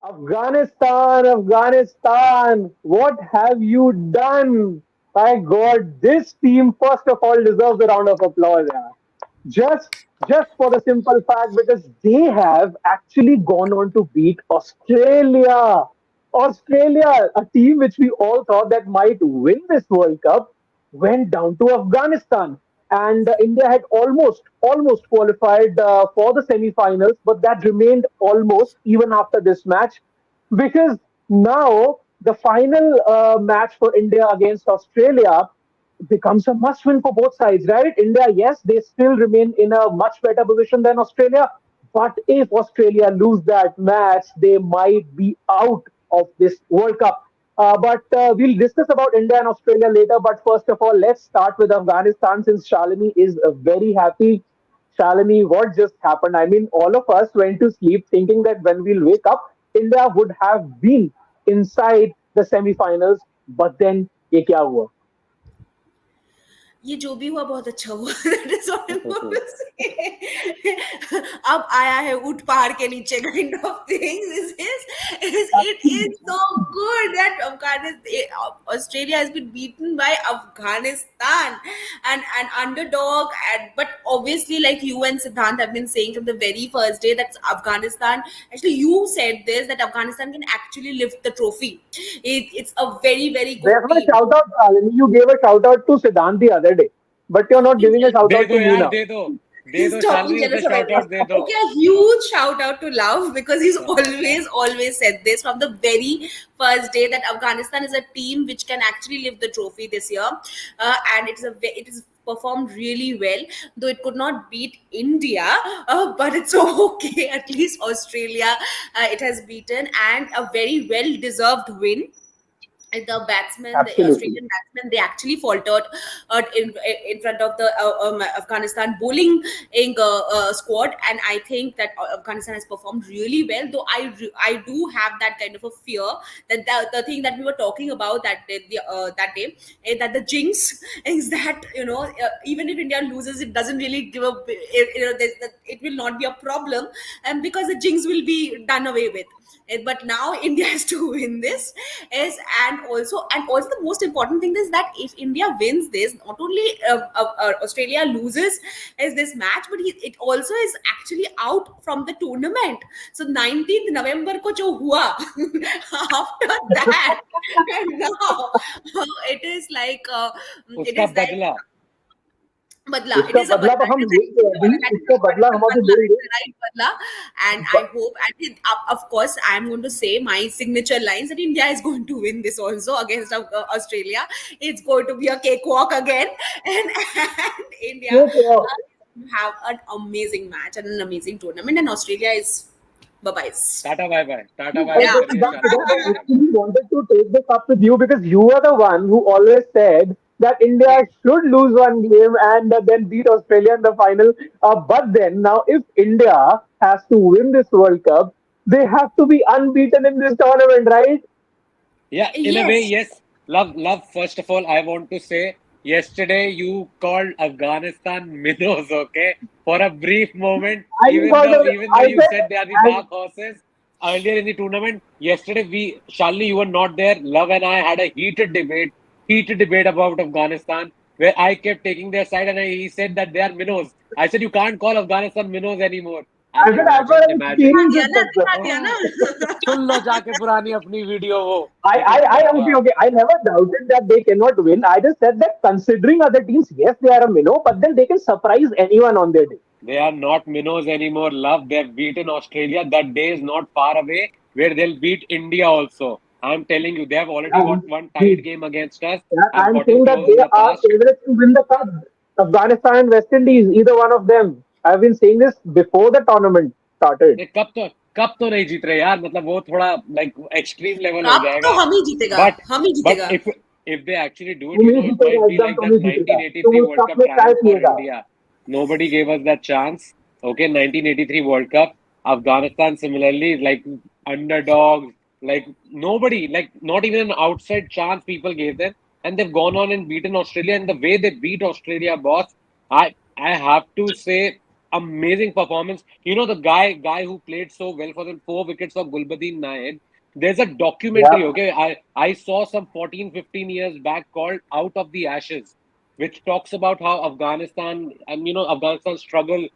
Afghanistan, Afghanistan, what have you done? My God, this team first of all deserves a round of applause. Yeah. Just, just for the simple fact because they have actually gone on to beat Australia. Australia, a team which we all thought that might win this World Cup, went down to Afghanistan. And India had almost qualified for the semi-finals, but that remained almost even after this match, because now the final match for India against Australia becomes a must win for both sides, right? India, yes, they still remain in a much better position than Australia, but if Australia lose that match, they might be out of this World Cup. But we'll discuss about India and Australia later. But first of all, let's start with Afghanistan since Shalini is very happy. Shalini, what just happened? I mean, all of us went to sleep thinking that when we'll wake up, India would have been inside the semi-finals. But then, ये क्या हुआ? ये जो भी हुआ बहुत अच्छा हुआ. That is what I'm going to say. अब आया है ऊँट पहाड़ के नीचे kind of things. It is so good that Australia has been beaten by Afghanistan and an underdog. But obviously, like you and Siddhant have been saying from the very first day, that Afghanistan, actually you said this, that Afghanistan can actually lift the trophy. It's a very, very good There's my team. shout out, Shalini. You gave a shout out to Siddhant the other day, but you're not giving a shout they out दो to me यार, now. दे दो Stop Shalini, being उसे jealous of shout out everyone. दे दो. Okay, a huge shout out to Love, because he's always said this from the very first day, that Afghanistan is a team which can actually lift the trophy this year, and it is performed really well, though it could not beat India, but it's okay. At least Australia, it has beaten, and a very well deserved win. The Absolutely. Australian batsmen, they actually faltered in front of the Afghanistan bowling squad, and I think that Afghanistan has performed really well. Though I do have that kind of a fear that the thing that we were talking about that day, that the jinx is that, even if India loses, it doesn't really give a, it will not be a problem, and because the jinx will be done away with. But now India has to win this, is and also the most important thing is that if India wins this, not only Australia loses is this match, but it also is actually out from the tournament. So 19th November ko jo hua after that, and now it is like it उसका is like बदला. badla. It उसका is a बदला badla. तो हम लेंगे अभी, That is उसका what बदला is हम a अभी badla. लेंगे. It's the right badla. And I hope, and of course, I'm going to say my signature lines that India is going to win this also against Australia. It's going to be a cakewalk again, and India So, have an amazing match and an amazing tournament, and Australia is bye-byes. Tata bye bye, tata bye bye Yeah. कर रही है Siddhant, I Shalini. actually wanted to take this up with you because you are the one who always said that India should lose one game and then beat Australia in the final. But then, now if India has to win this World Cup, they have to be unbeaten in this tournament, right? Yeah, in a way, Yes. yes. Love. First of all, I want to say, yesterday you called Afghanistan minnows, okay? For a brief moment, I even though I you said, said they are the dark horses earlier in the tournament, yesterday Shalini, you were not there. Love and I had a heated debate about Afghanistan, where I kept taking their side, and he said that they are minnows. I said you can't call Afghanistan minnows anymore. I And said I've got an imagine. experience दिया with ना, this. दिखा दिया ना. सुन लो जाके पुरानी अपनी video वो. Okay. I never doubted that they cannot win. I just said that considering other teams, yes, they are a minnow, but then they can surprise anyone on their day. They are not minnows anymore, love. They have beaten Australia. That day is not far away where they'll beat India also. I'm telling you, they have already Yeah, got one tied game against us and I'm gotten saying that close they in the are past. favorites to win the cup. Afghanistan and West Indies, either one of them. I've been saying this before the tournament started. ये cup तो नहीं जीत रहे यार, मतलब वो थोड़ा like extreme level हो cup तो जाएगा. हम ही जीतेगा, But हम ही but जीतेगा. if they actually do it, तुम ही it जीतेगा, might be एकदम like तुम that ही जीतेगा. तुम 1983 उस World कप Cup में चाय triumph for पिएगा. India. Nobody gave us that chance. Okay, 1983 World Cup. Afghanistan similarly, like underdogs, like nobody, like not even an outside chance people gave them, and they've gone on and beaten Australia. And the way they beat Australia, boss, I have to say. amazing performance. You know, the guy who played so well for them, 4 wickets for Gulbadin Naib. There's a documentary, Yeah, okay? I saw some 14, 15 years back called Out of the Ashes, which talks about how Afghanistan and Afghanistan struggle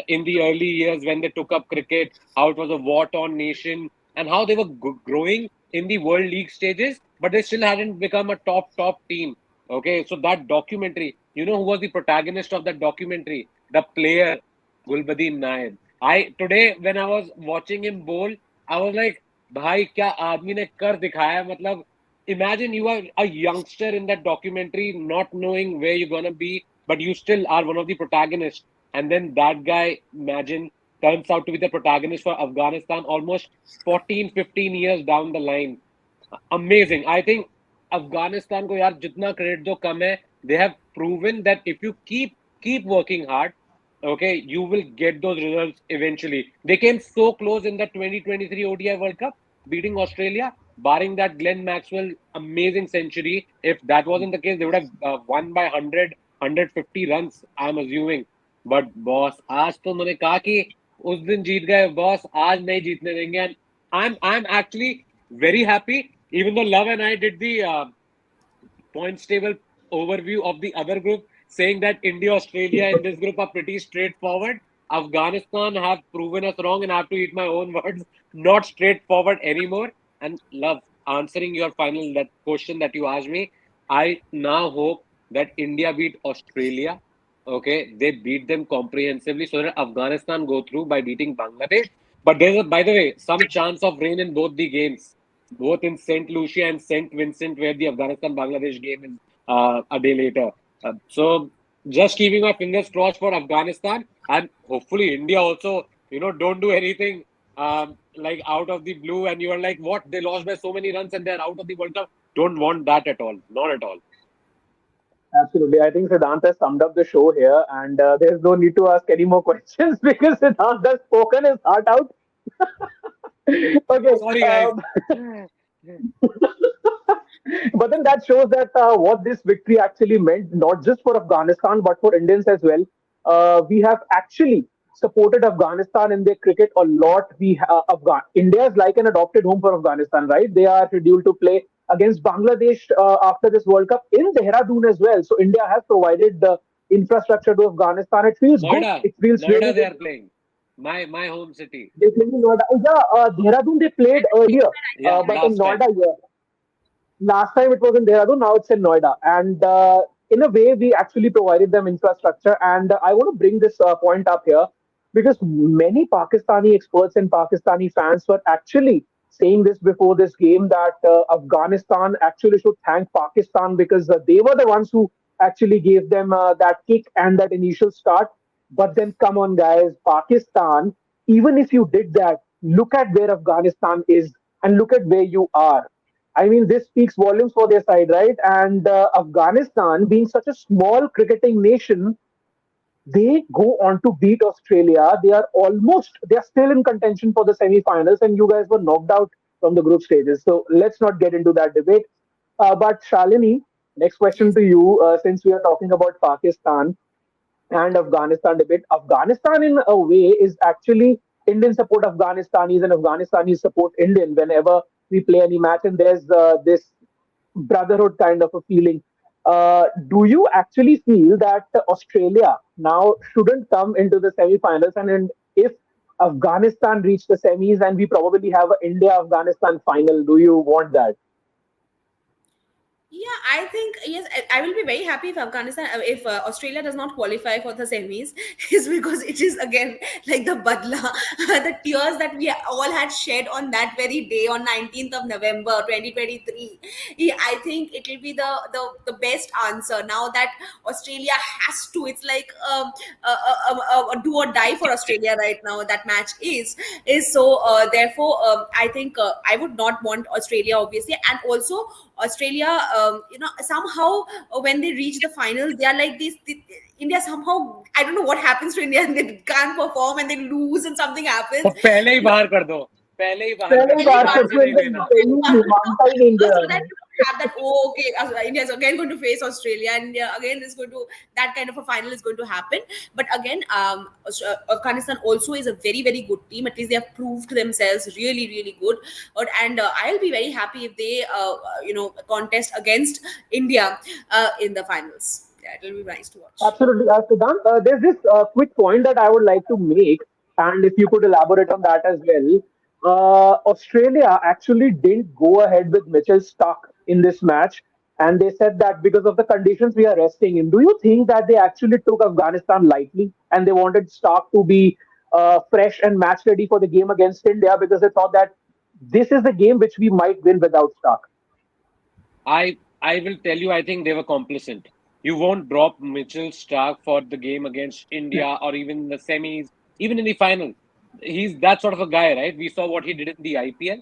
in the early years when they took up cricket, how it was a war-torn nation, and how they were growing in the World League stages, but they still hadn't become a top team. Okay, so that documentary, you know who was the protagonist of that documentary? The player Gulbadin Naib. I today when I was watching him bowl, I was like, भाई क्या आदमी ने कर दिखाया मतलब imagine you are a youngster in that documentary not knowing where you're gonna be but you still are one of the protagonists and then that guy imagine turns out to be the protagonist for Afghanistan almost 14 15 years down the line. Amazing. I think Afghanistan को यार जितना credit दो कम है. They have proven that if you keep working hard, okay, you will get those results eventually. They came so close in the 2023 ODI World Cup, beating Australia, barring that Glenn Maxwell amazing century. If that wasn't the case, they would have won by 100, 150 runs, I'm assuming. But boss, आज तो उन्होंने कहा कि उस दिन जीत गए boss आज नहीं जीतने देंगे and I'm actually very happy even though Love and I did the points table overview of the other group, saying that India, Australia in this group are pretty straightforward. Afghanistan have proven us wrong, and I have to eat my own words. Not straightforward anymore. And love answering your final that question that you asked me. I now hope that India beat Australia. Okay, they beat them comprehensively so that Afghanistan go through by beating Bangladesh. But there's by the way, some chance of rain in both the games both in St. Lucia and St. Vincent, where the Afghanistan Bangladesh game is a day later. So just keeping my fingers crossed for Afghanistan and hopefully India also, don't do anything like out of the blue and you are like, what? They lost by so many runs and they're out of the World Cup. Don't want that at all. Not at all. absolutely. I think Siddhant has summed up the show here, and there's no need to ask any more questions because Siddhant has spoken his heart out. Okay. Sorry, guys. But then that shows that what this victory actually meant, not just for Afghanistan, but for Indians as well. We have actually supported Afghanistan in their cricket a lot. India is like an adopted home for Afghanistan, right? They are scheduled to play against Bangladesh after this World Cup in Dehradun as well. So India has provided the infrastructure to Afghanistan. It feels good. Noida. It feels Noida really they good. are playing. My home city. They played in Noida. Oh, yeah, Dehradun they played earlier, Yeah, but in last time. Noida, yeah. Last time it was in Dehradun, now it's in Noida. And in a way, we actually provided them infrastructure. And I want to bring this point up here because many Pakistani experts and Pakistani fans were actually saying this before this game that Afghanistan actually should thank Pakistan because they were the ones who actually gave them that kick and that initial start. But then, come on, guys, Pakistan, even if you did that, look at where Afghanistan is and look at where you are. I mean, this speaks volumes for their side, right? And Afghanistan, being such a small cricketing nation, they go on to beat Australia. They are still in contention for the semi-finals, and you guys were knocked out from the group stages. So let's not get into that debate. But Shalini, next question Yes. to you, since we are talking about Pakistan and Afghanistan debate. Afghanistan, in a way, is actually Indian support Afghanistanis and Afghanistan support Indian whenever we play any match, and there's this brotherhood kind of a feeling. Do you actually feel that Australia now shouldn't come into the semi-finals, and if Afghanistan reach the semis and we probably have an India-Afghanistan final, do you want that? Yeah, I think yes, I will be very happy if if Australia does not qualify for the semis, is because it is again like the badla, the tears that we all had shed on that very day on 19th of November 2023. Yeah, I think it will be the best answer now that Australia has to. It's like a do or die for Australia right now. That match is so. Therefore, I think I would not want Australia obviously, and also Australia, somehow when they reach the finals, they are like this. India somehow, I don't know what happens to India, and they can't perform and they lose, and something तो happens. पहले ही बाहर कर दो पहले ही बाहर कर पहले दो पहले बार बाहर कर चांस ही कर दो नहीं दो, एकदम देना सही पहले बाहर नहीं कर मानता ही नहीं दो, इंडिया so that में. have that. Oh, okay, India is again going to face Australia, and India again is going to, that kind of a final is going to happen. But again, Afghanistan also is a very very good team. At least they have proved themselves really really good. And I'll be very happy if they contest against India in the finals. Yeah, it'll be nice to watch. Absolutely. Siddhant, there's this quick point that I would like to make, and if you could elaborate on that as well. Australia actually didn't go ahead with Mitchell Stark in this match, and they said that because of the conditions we are resting in. Do you think that they actually took Afghanistan lightly and they wanted Stark to be fresh and match ready for the game against India because they thought that this is the game which we might win without Stark? I will tell you, I think they were complacent. You won't drop Mitchell Stark for the game against India or even in the semis, even in the final. He's that sort of a guy, right? We saw what he did in the IPL.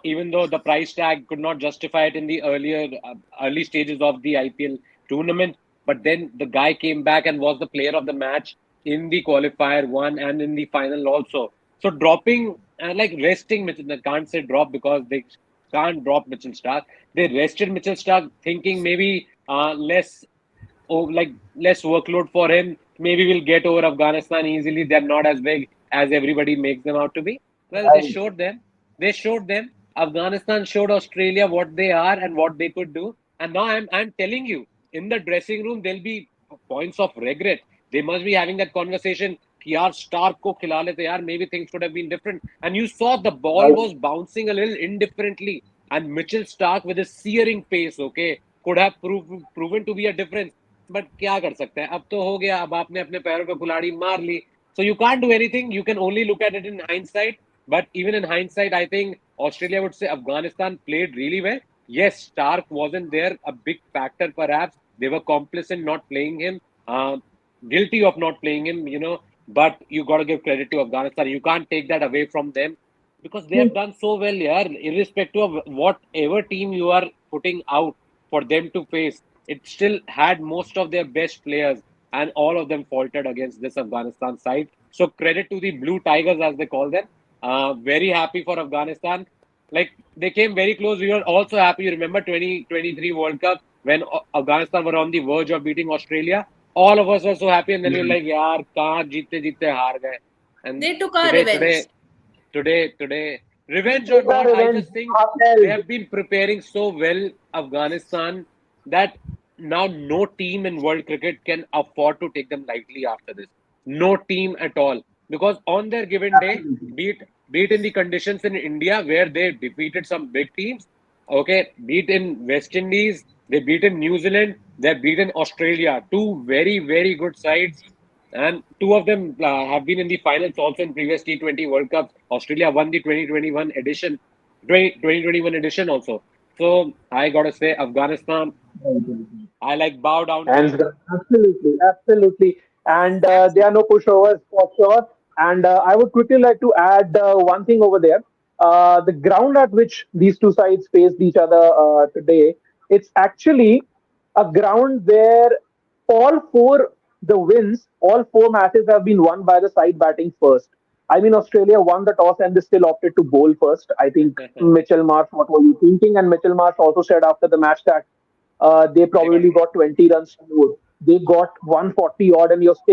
Even though the price tag could not justify it in the early stages of the IPL tournament, but then the guy came back and was the player of the match in the qualifier one and in the final also. So dropping, like resting Mitchell, I can't say drop because they can't drop Mitchell Stark. They rested Mitchell Stark, thinking maybe less workload for him. Maybe we'll get over Afghanistan easily. They're not as big as everybody makes them out to be. Well, they Right. showed them. They showed them. Afghanistan showed Australia what they are and what they could do. And now I'm telling you, in the dressing room there'll be points of regret. They must be having that conversation. कि यार Stark को खिला लेते यार, maybe things could have been different. And you saw the ball Right. was bouncing a little indifferently. And Mitchell Stark with his searing pace, okay, could have proven to be a difference. But क्या कर सकते हैं, अब तो हो गया, अब आपने अपने पैरों पे कुल्हाड़ी मार ली. So you can't do anything. You can only look at it in hindsight. But even in hindsight, I think Australia would say Afghanistan played really well. Yes, Stark wasn't there, a big factor perhaps. They were complicit not playing him, guilty of not playing him. But you got to give credit to Afghanistan. You can't take that away from them because they have done so well here, irrespective of whatever team you are putting out for them to face. It still had most of their best players, and all of them faltered against this Afghanistan side. So credit to the Blue Tigers, as they call them. Very happy for Afghanistan. Like they came very close. We were also happy. You remember 2023 World Cup when Afghanistan were on the verge of beating Australia. All of us were so happy, and then we were like, "यार कहाँ जीते जीते हार गए." And They took our today, revenge. today, today, revenge or Take the not, I revenge. just think they have been preparing so well, Afghanistan, that now no team in world cricket can afford to take them lightly after this. No team at all. Because on their given day, Absolutely. be it in the conditions in India where they defeated some big teams, okay, be it in West Indies, they beaten New Zealand, they've beaten Australia, two very, very good sides, and two of them have been in the finals also in previous T20 World Cups. Australia won the 2021 edition, 2021 edition also. So I gotta say, Afghanistan, I like bow down to And you. absolutely, absolutely. And there are Absolutely. no pushovers for sure. And I would quickly like to add one thing over there. The ground at which these two sides faced each other today, it's actually a ground where all four matches have been won by the side batting first. I mean, Australia won the toss and they still opted to bowl first. I think Mitchell Marsh, what were you thinking? And Mitchell Marsh also said after the match that they They got probably got 20 runs more. They got 140 odd, and you're still